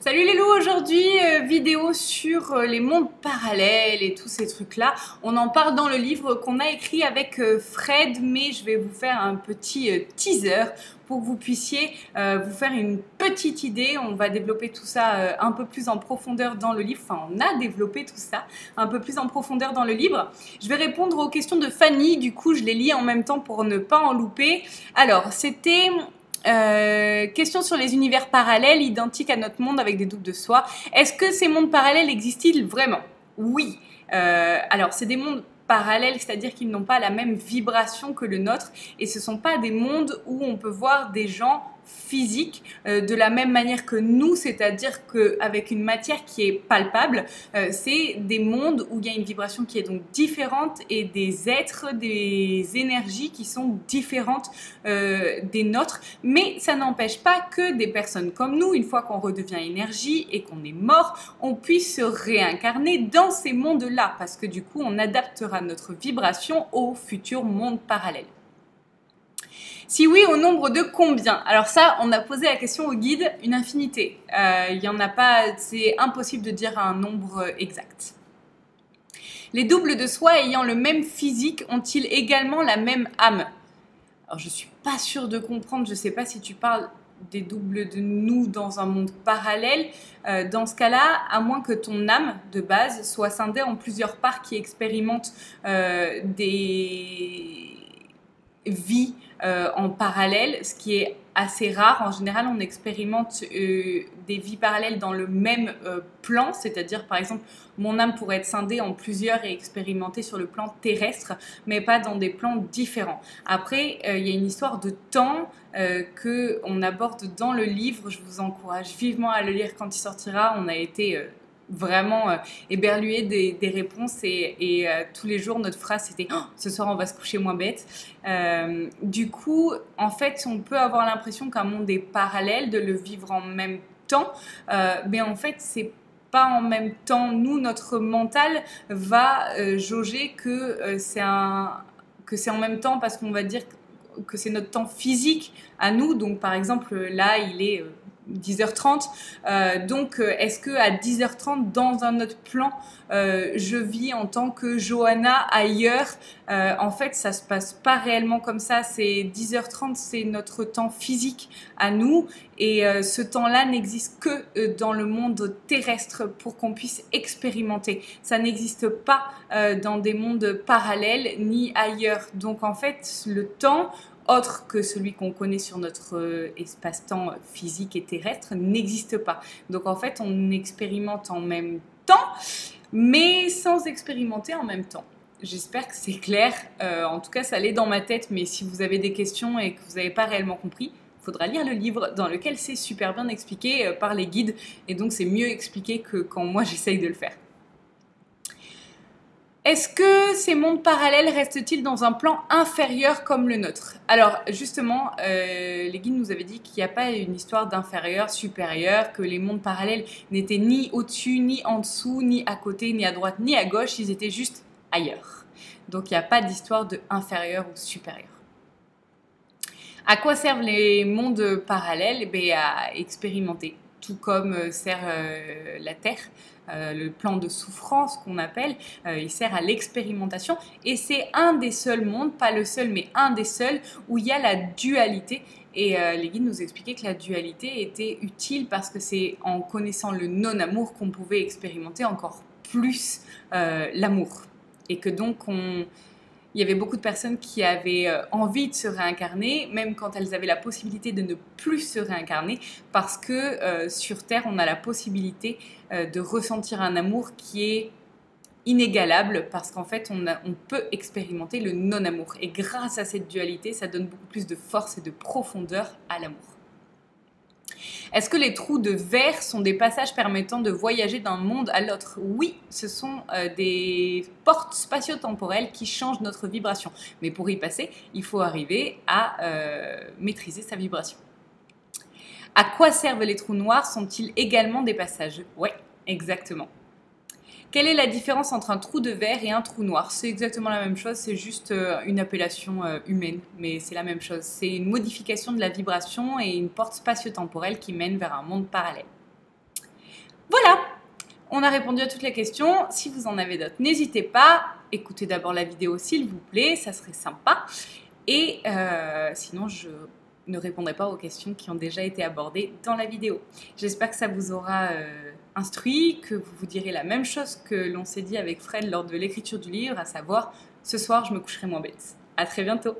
Salut les loups, aujourd'hui vidéo sur les mondes parallèles et tous ces trucs-là. On en parle dans le livre qu'on a écrit avec Fred, mais je vais vous faire un petit teaser pour que vous puissiez vous faire une petite idée. On va développer tout ça un peu plus en profondeur dans le livre. Enfin, on a développé tout ça un peu plus en profondeur dans le livre. Je vais répondre aux questions de Fanny, du coup je les lis en même temps pour ne pas en louper. Alors, c'était... question sur les univers parallèles identiques à notre monde avec des doubles de soi. Est-ce que ces mondes parallèles existent-ils vraiment? Oui. Alors, c'est des mondes parallèles, c'est-à-dire qu'ils n'ont pas la même vibration que le nôtre et ce ne sont pas des mondes où on peut voir des gens physiques de la même manière que nous, c'est-à-dire qu'avec une matière qui est palpable, c'est des mondes où il y a une vibration qui est donc différente et des êtres, des énergies qui sont différentes des nôtres, mais ça n'empêche pas que des personnes comme nous, une fois qu'on redevient énergie et qu'on est mort, on puisse se réincarner dans ces mondes-là, parce que du coup on adaptera notre vibration au futur monde parallèle. Si oui, au nombre de combien? Alors ça, on a posé la question au guide, une infinité. Il y en a pas, c'est impossible de dire un nombre exact. Les doubles de soi ayant le même physique ont-ils également la même âme? Alors je suis pas sûre de comprendre, je sais pas si tu parles des doubles de nous dans un monde parallèle. Dans ce cas-là, à moins que ton âme de base soit scindée en plusieurs parts qui expérimentent des vies en parallèle, ce qui est assez rare. En général, on expérimente des vies parallèles dans le même plan, c'est-à-dire par exemple, mon âme pourrait être scindée en plusieurs et expérimentée sur le plan terrestre, mais pas dans des plans différents. Après, il y a une histoire de temps qu'on aborde dans le livre. Je vous encourage vivement à le lire quand il sortira. On a été vraiment éberlué des réponses et tous les jours notre phrase c'était oh, ce soir on va se coucher moins bête. Du coup en fait on peut avoir l'impression qu'un monde est parallèle, de le vivre en même temps, mais en fait c'est pas en même temps. Nous, notre mental va jauger que c'est en même temps parce qu'on va dire que c'est notre temps physique à nous. Donc par exemple là il est 10h30, donc est-ce que à 10h30 dans un autre plan je vis en tant que Johanna ailleurs? En fait ça se passe pas réellement comme ça. C'est 10h30, c'est notre temps physique à nous et ce temps-là n'existe que dans le monde terrestre pour qu'on puisse expérimenter. Ça n'existe pas dans des mondes parallèles ni ailleurs. Donc en fait le temps autre que celui qu'on connaît sur notre espace-temps physique et terrestre n'existe pas. Donc en fait, on expérimente en même temps, mais sans expérimenter en même temps. J'espère que c'est clair. En tout cas, ça allait dans ma tête, mais si vous avez des questions et que vous n'avez pas réellement compris, il faudra lire le livre dans lequel c'est super bien expliqué par les guides, et donc c'est mieux expliqué que quand moi j'essaye de le faire. Est-ce que ces mondes parallèles restent-ils dans un plan inférieur comme le nôtre? Alors justement, les guides nous avaient dit qu'il n'y a pas une histoire d'inférieur, supérieur, que les mondes parallèles n'étaient ni au-dessus, ni en dessous, ni à côté, ni à droite, ni à gauche, ils étaient juste ailleurs. Donc il n'y a pas d'histoire de inférieur ou supérieur. À quoi servent les mondes parallèles? Eh bien, à expérimenter, tout comme sert la Terre. Le plan de souffrance qu'on appelle, il sert à l'expérimentation et c'est un des seuls mondes, pas le seul mais un des seuls où il y a la dualité et les guides nous expliquaient que la dualité était utile parce que c'est en connaissant le non-amour qu'on pouvait expérimenter encore plus l'amour et que donc il y avait beaucoup de personnes qui avaient envie de se réincarner, même quand elles avaient la possibilité de ne plus se réincarner, parce que sur Terre, on a la possibilité de ressentir un amour qui est inégalable, parce qu'en fait, on peut expérimenter le non-amour. Et grâce à cette dualité, ça donne beaucoup plus de force et de profondeur à l'amour. Est-ce que les trous de verre sont des passages permettant de voyager d'un monde à l'autre? Oui, ce sont des portes spatio-temporelles qui changent notre vibration. Mais pour y passer, il faut arriver à maîtriser sa vibration. À quoi servent les trous noirs? Sont-ils également des passages? Oui, exactement. Quelle est la différence entre un trou de verre et un trou noir? C'est exactement la même chose, c'est juste une appellation humaine, mais c'est la même chose. C'est une modification de la vibration et une porte spatio-temporelle qui mène vers un monde parallèle. Voilà, on a répondu à toutes les questions. Si vous en avez d'autres, n'hésitez pas. Écoutez d'abord la vidéo s'il vous plaît, ça serait sympa. Et sinon, je ne répondrai pas aux questions qui ont déjà été abordées dans la vidéo. J'espère que ça vous aura instruit, que vous vous direz la même chose que l'on s'est dit avec Fred lors de l'écriture du livre, à savoir, ce soir, je me coucherai moins bête. À très bientôt.